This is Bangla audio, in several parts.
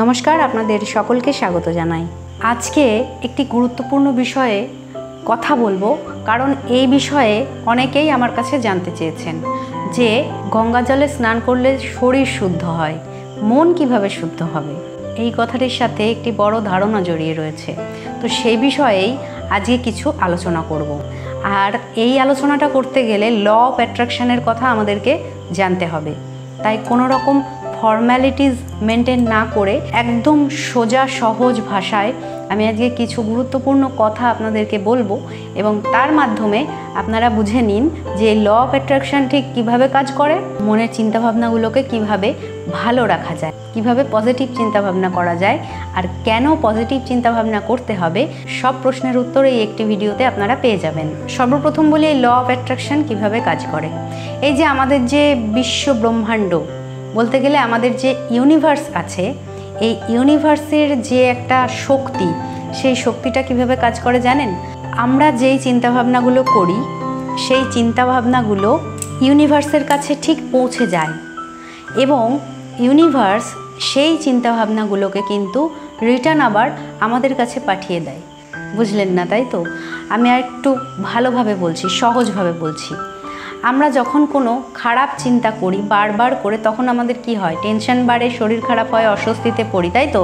নমস্কার, আপনাদের সকলকে স্বাগত জানাই। আজকে একটি গুরুত্বপূর্ণ বিষয়ে কথা বলবো, কারণ এই বিষয়ে অনেকেই আমার কাছে জানতে চেয়েছেন যে গঙ্গা জলে স্নান করলে শরীর শুদ্ধ হয়, মন কিভাবে শুদ্ধ হবে। এই কথাটির সাথে একটি বড় ধারণা জড়িয়ে রয়েছে। তো সেই বিষয়েই আজকে কিছু আলোচনা করব। আর এই আলোচনাটা করতে গেলে ল অফ অ্যাট্রাকশনের কথা আমাদেরকে জানতে হবে। তাই কোনো রকম ফর্ম্যালিটিস মেনটেন না করে একদম সোজা সহজ ভাষায় আমি আজকে কিছু গুরুত্বপূর্ণ কথা আপনাদেরকে বলবো, এবং তার মাধ্যমে আপনারা বুঝে নিন যে ল অফ অ্যাট্রাকশন ঠিক কীভাবে কাজ করে, মনের চিন্তাভাবনাগুলোকে কিভাবে ভালো রাখা যায়, কিভাবে পজিটিভ চিন্তাভাবনা করা যায়, আর কেন পজিটিভ চিন্তাভাবনা করতে হবে, সব প্রশ্নের উত্তর এই একটি ভিডিওতে আপনারা পেয়ে যাবেন। সর্বপ্রথম বলি এই ল অফ অ্যাট্রাকশন কীভাবে কাজ করে। এই যে আমাদের যে বিশ্ব ব্রহ্মাণ্ড, বলতে গেলে আমাদের যে ইউনিভার্স আছে, এই ইউনিভার্সের যে একটা শক্তি, সেই শক্তিটা কিভাবে কাজ করে জানেন? আমরা যেই চিন্তাভাবনাগুলো করি, সেই চিন্তাভাবনাগুলো ইউনিভার্সের কাছে ঠিক পৌঁছে যায়, এবং ইউনিভার্স সেই চিন্তাভাবনাগুলোকে কিন্তু রিটার্ন আবার আমাদের কাছে পাঠিয়ে দেয়। বুঝলেন না, তাই তো? আমি আর একটু ভালোভাবে বলছি, সহজভাবে বলছি। আমরা যখন কোনো খারাপ চিন্তা করি বারবার করে, তখন আমাদের কি হয়? টেনশন বাড়ে, শরীর খারাপ হয়, অস্বস্তিতে পড়ি, তাই তো?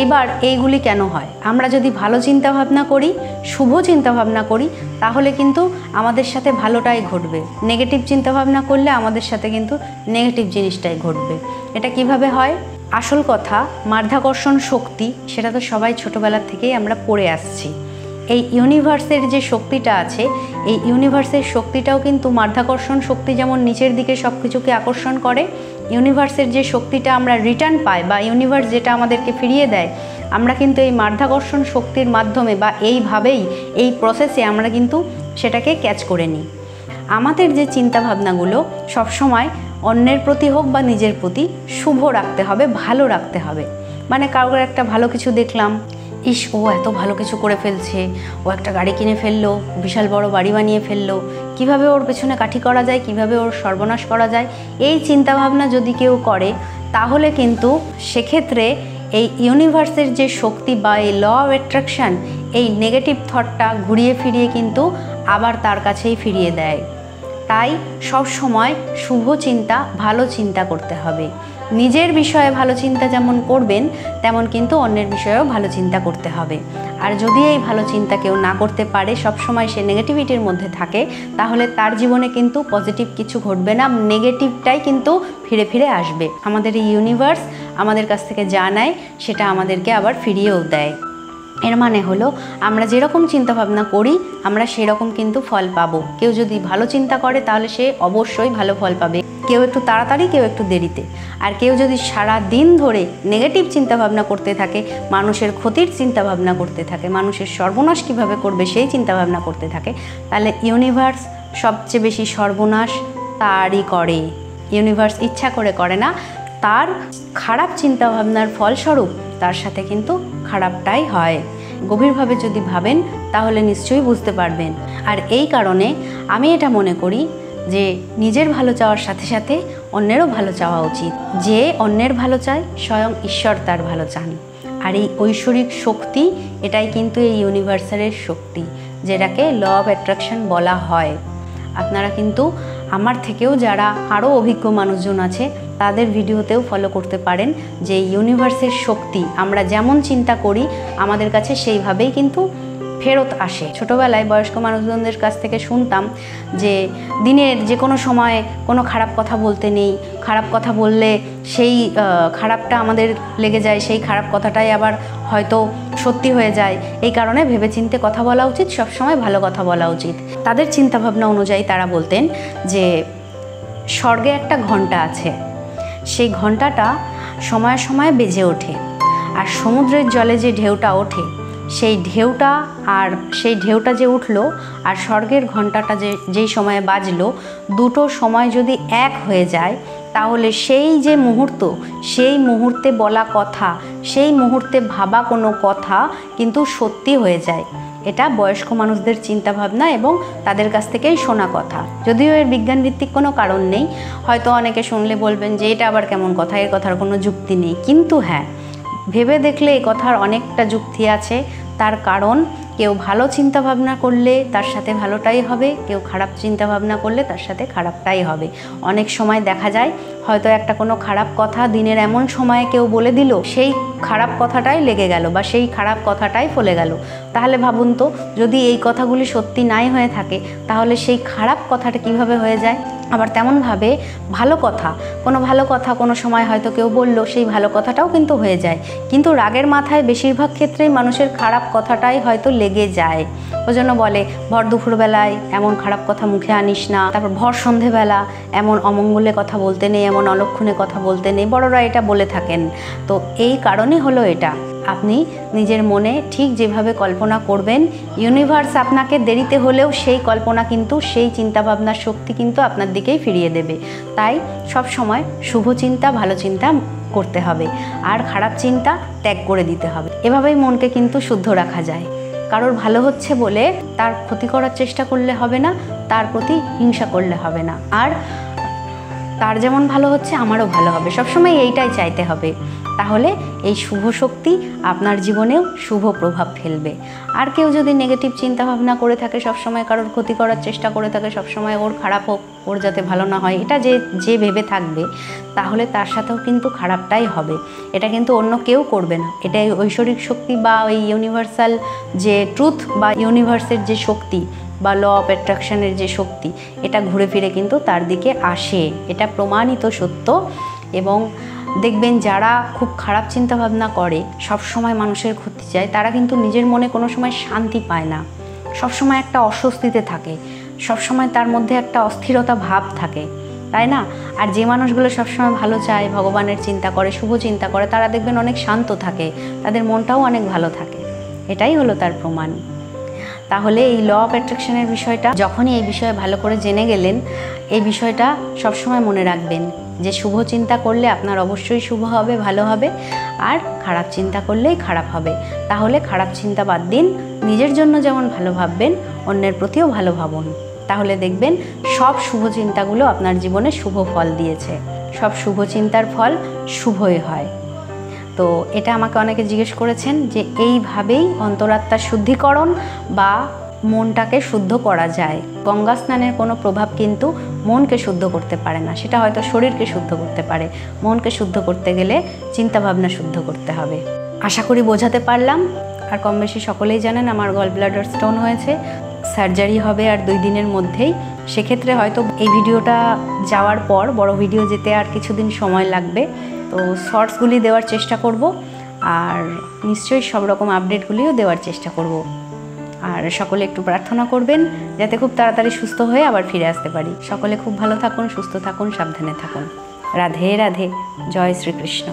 এইবার এইগুলি কেন হয়? আমরা যদি ভালো চিন্তাভাবনা করি, শুভ চিন্তাভাবনা করি, তাহলে কিন্তু আমাদের সাথে ভালোটাই ঘটবে। নেগেটিভ চিন্তাভাবনা করলে আমাদের সাথে কিন্তু নেগেটিভ জিনিসটাই ঘটবে। এটা কিভাবে হয়? আসল কথা, মাধ্যাকর্ষণ শক্তি, সেটা তো সবাই ছোটোবেলার থেকেই আমরা পড়ে আসছি। এই ইউনিভার্সের যে শক্তিটা আছে, এই ইউনিভার্সের শক্তিটাও কিন্তু মাধ্যাকর্ষণ শক্তি যেমন নিচের দিকে সব কিছুকে আকর্ষণ করে, ইউনিভার্সের যে শক্তিটা আমরা রিটার্ন পাই বা ইউনিভার্স যেটা আমাদেরকে ফিরিয়ে দেয়, আমরা কিন্তু এই মাধ্যাকর্ষণ শক্তির মাধ্যমে বা এইভাবেই, এই প্রসেসে আমরা কিন্তু সেটাকে ক্যাচ করে নিই। আমাদের যে চিন্তাভাবনাগুলো সবসময় অন্যের প্রতি হোক বা নিজের প্রতি শুভ রাখতে হবে, ভালো রাখতে হবে। মানে কারোর একটা ভালো কিছু দেখলাম, ইস ও এত ভালো কিছু করে ফেলছে, ও একটা গাড়ি কিনে ফেললো, বিশাল বড় বাড়ি বানিয়ে ফেললো, কিভাবে ওর পেছনে কাঠি করা যায়, কিভাবে ওর সর্বনাশ করা যায়, এই চিন্তাভাবনা যদি কেউ করে, তাহলে কিন্তু সেক্ষেত্রে এই ইউনিভার্সের যে শক্তি বা এই ল অফ অ্যাট্রাকশান এই নেগেটিভ থটটা ঘুরিয়ে ফিরিয়ে কিন্তু আবার তার কাছেই ফিরিয়ে দেয়। তাই সব সময় শুভ চিন্তা, ভালো চিন্তা করতে হবে। নিজের বিষয়ে ভালো চিন্তা যেমন করবেন, তেমন কিন্তু অন্যের বিষয়েও ভালো চিন্তা করতে হবে। আর যদি এই ভালো চিন্তা কেউ না করতে পারে, সবসময় সে নেগেটিভিটির মধ্যে থাকে, তাহলে তার জীবনে কিন্তু পজিটিভ কিছু ঘটবে না, নেগেটিভটাই কিন্তু ফিরে ফিরে আসবে। আমাদের এই ইউনিভার্স আমাদের কাছ থেকে যা নেয়, সেটা আমাদেরকে আবার ফিরিয়েও দেয়। এর মানে হলো, আমরা যেরকম চিন্তাভাবনা করি, আমরা সেরকম কিন্তু ফল পাবো। কেউ যদি ভালো চিন্তা করে, তাহলে সে অবশ্যই ভালো ফল পাবে। কেউ একটু তাড়াতাড়ি, কেউ একটু দেরিতে। আর কেউ যদি সারা দিন ধরে নেগেটিভ চিন্তাভাবনা করতে থাকে, মানুষের ক্ষতির চিন্তাভাবনা করতে থাকে, মানুষের সর্বনাশ কিভাবে করবে সেই চিন্তাভাবনা করতে থাকে, তাহলে ইউনিভার্স সবচেয়ে বেশি সর্বনাশ তারই করে। ইউনিভার্স ইচ্ছা করে করে না, তার খারাপ চিন্তাভাবনার ফলস্বরূপ তার সাথে কিন্তু খারাপটাই হয়। গভীরভাবে যদি ভাবেন, তাহলে নিশ্চয়ই বুঝতে পারবেন। আর এই কারণে আমি এটা মনে করি যে নিজের ভালো চাওয়ার সাথে সাথে অন্যেরও ভালো চাওয়া উচিত। যে অন্যের ভালো চায়, স্বয়ং ঈশ্বর তার ভালো চান। আর এই ঐশ্বরিক শক্তি, এটাই কিন্তু এই ইউনিভার্সালের শক্তি, যেটাকে ল অফ অ্যাট্রাকশন বলা হয়। আপনারা কিন্তু আমার থেকেও যারা আরও অভিজ্ঞ মানুষজন আছে, তাদের ভিডিওতেও ফলো করতে পারেন যে ইউনিভার্সের শক্তি আমরা যেমন চিন্তা করি, আমাদের কাছে সেইভাবেই কিন্তু ফেরত আসে। ছোটোবেলায় বয়স্ক মানুষজনদের কাছ থেকে শুনতাম যে দিনের যে কোনো সময় কোনো খারাপ কথা বলতে নেই, খারাপ কথা বললে সেই খারাপটা আমাদের লেগে যায়, সেই খারাপ কথাটাই আবার হয়তো সত্যি হয়ে যায়। এই কারণে ভেবেচিন্তে কথা বলা উচিত, সবসময় ভালো কথা বলা উচিত। তাদের চিন্তাভাবনা অনুযায়ী তারা বলতেন যে স্বর্গে একটা ঘণ্টা আছে, সেই ঘণ্টাটা সময়ে সময়ে বেজে ওঠে, আর সমুদ্রের জলে যে ঢেউটা ওঠে, সেই ঢেউটা আর সেই ঢেউটা যে উঠলো আর স্বর্গের ঘণ্টাটা যেই সময়ে বাজলো, দুটো সময় যদি এক হয়ে যায়, তাহলে সেই যে মুহূর্ত, সেই মুহূর্তে বলা কথা, সেই মুহূর্তে ভাবা কোনো কথা কিন্তু সত্যি হয়ে যায়। এটা বয়স্ক মানুষদের চিন্তাভাবনা এবং তাদের কাছ থেকেই শোনা কথা। যদিও এর বিজ্ঞানভিত্তিক কোনো কারণ নেই, হয়তো অনেকে শুনলে বলবেন যে এটা আবার কেমন কথা, এর কথার কোনো যুক্তি নেই। কিন্তু হ্যাঁ, ভেবে দেখলে এই কথার অনেকটা যুক্তি আছে। তার কারণ কেউ ভালো চিন্তা ভাবনা করলে তার সাথে ভালোটাই হবে, কেউ খারাপ চিন্তা ভাবনা করলে তার সাথে খারাপটাই হবে। অনেক সময় দেখা যায় হয়তো একটা কোনো খারাপ কথা দিনের এমন সময়ে কেউ বলে দিল, সেই খারাপ কথাটাই লেগে গেল বা সেই খারাপ কথাটাই ফলে গেল। তাহলে ভাবুন তো, যদি এই কথাগুলি সত্যি নাই হয়ে থাকে তাহলে সেই খারাপ কথাটা কিভাবে হয়ে যায়। আবার তেমনভাবে ভালো কথা কোনো সময় হয়তো কেউ বলল, সেই ভালো কথাটাও কিন্তু হয়ে যায়। কিন্তু রাগের মাথায় বেশিরভাগ ক্ষেত্রেই মানুষের খারাপ কথাটাই হয়তো লেগে যায়। ওই জন্য বলে ভর দুপুরবেলায় এমন খারাপ কথা মুখে আনিস না, তারপর ভর সন্ধেবেলা এমন অমঙ্গলে কথা বলতে নেই, এমন অলক্ষণে কথা বলতে নেই, বড়রা এটা বলে থাকেন। তো এই কারণে হলো এটা, আপনি নিজের মনে ঠিক যেভাবে কল্পনা করবেন, ইউনিভার্স আপনাকে দেরিতে হলেও সেই কল্পনা কিন্তু, সেই চিন্তাভাবনার শক্তি কিন্তু আপনার দিকেই ফিরিয়ে দেবে। তাই সব সময় শুভ চিন্তা, ভালো চিন্তা করতে হবে, আর খারাপ চিন্তা ত্যাগ করে দিতে হবে। এভাবেই মনকে কিন্তু শুদ্ধ রাখা যায়। কারোর ভালো হচ্ছে বলে তার ক্ষতি করার চেষ্টা করলে হবে না, তার প্রতি হিংসা করলে হবে না। আর তার যেমন ভালো হচ্ছে আমারও ভালো হবে, সবসময় এইটাই চাইতে হবে। তাহলে এই শুভ শক্তি আপনার জীবনেও শুভ প্রভাব ফেলবে। আর কেউ যদি নেগেটিভ চিন্তা ভাবনা করে থাকে, সবসময় কারোর ক্ষতি করার চেষ্টা করে থাকে, সবসময় ওর খারাপ হোক, ওর যাতে ভালো না হয়, এটা যে ভেবে থাকবে, তাহলে তার সাথেও কিন্তু খারাপটাই হবে। এটা কিন্তু অন্য কেউ করবে না। এটা ঐশ্বরিক শক্তি বা ওই ইউনিভার্সাল যে ট্রুথ বা ইউনিভার্সের যে শক্তি বা ল অফ অ্যাট্রাকশনের যে শক্তি, এটা ঘুরে ফিরে কিন্তু তার দিকে আসে। এটা প্রমাণিত সত্য। এবং দেখবেন যারা খুব খারাপ চিন্তা ভাবনা করে, সব সময় মানুষের ক্ষতি চায়, তারা কিন্তু নিজের মনে কোনো সময় শান্তি পায় না, সব সময় একটা অস্বস্তিতে থাকে, সব সময় তার মধ্যে একটা অস্থিরতা ভাব থাকে, তাই না? আর যে মানুষগুলো সবসময় ভালো চায়, ভগবানের চিন্তা করে, শুভ চিন্তা করে, তারা দেখবেন অনেক শান্ত থাকে, তাদের মনটাও অনেক ভালো থাকে। এটাই হলো তার প্রমাণ। তাহলে এই ল অফ অ্যাট্রাকশনের বিষয়টা যখনই এই বিষয়ে ভালো করে জেনে গেলেন, এই বিষয়টা সবসময় মনে রাখবেন যে শুভ চিন্তা করলে আপনার অবশ্যই শুভ হবে, ভালো হবে, আর খারাপ চিন্তা করলেই খারাপ হবে। তাহলে খারাপ চিন্তা বাদ দিন, নিজের জন্য যেমন ভালো ভাববেন, অন্যের প্রতিও ভালো ভাবুন। তাহলে দেখবেন সব শুভ চিন্তাগুলো আপনার জীবনে শুভ ফল দিয়েছে। সব শুভ চিন্তার ফল শুভই হয়। তো এটা আমাকে অনেকে জিজ্ঞেস করেছেন যে এইভাবেই অন্তরাত্মার শুদ্ধিকরণ বা মনটাকে শুদ্ধ করা যায়। গঙ্গা স্নানের কোনো প্রভাব কিন্তু মনকে শুদ্ধ করতে পারে না, সেটা হয়তো শরীরকে শুদ্ধ করতে পারে। মনকে শুদ্ধ করতে গেলে চিন্তাভাবনা শুদ্ধ করতে হবে। আশা করি বোঝাতে পারলাম। আর কম বেশি সকলেই জানেন আমার গল ব্লাডার স্টোন হয়েছে, সার্জারি হবে আর 2 দিনের মধ্যেই। সেক্ষেত্রে হয়তো এই ভিডিওটা যাওয়ার পর বড় ভিডিও যেতে আর কিছুদিন সময় লাগবে। তো শর্টসগুলি দেওয়ার চেষ্টা করব, আর নিশ্চয়ই সব রকম আপডেটগুলিও দেওয়ার চেষ্টা করব। আর সকলে একটু প্রার্থনা করবেন যাতে খুব তাড়াতাড়ি সুস্থ হয়ে আবার ফিরে আসতে পারি। সকলে খুব ভালো থাকুন, সুস্থ থাকুন, সাবধানে থাকুন। রাধে রাধে। জয় শ্রীকৃষ্ণ।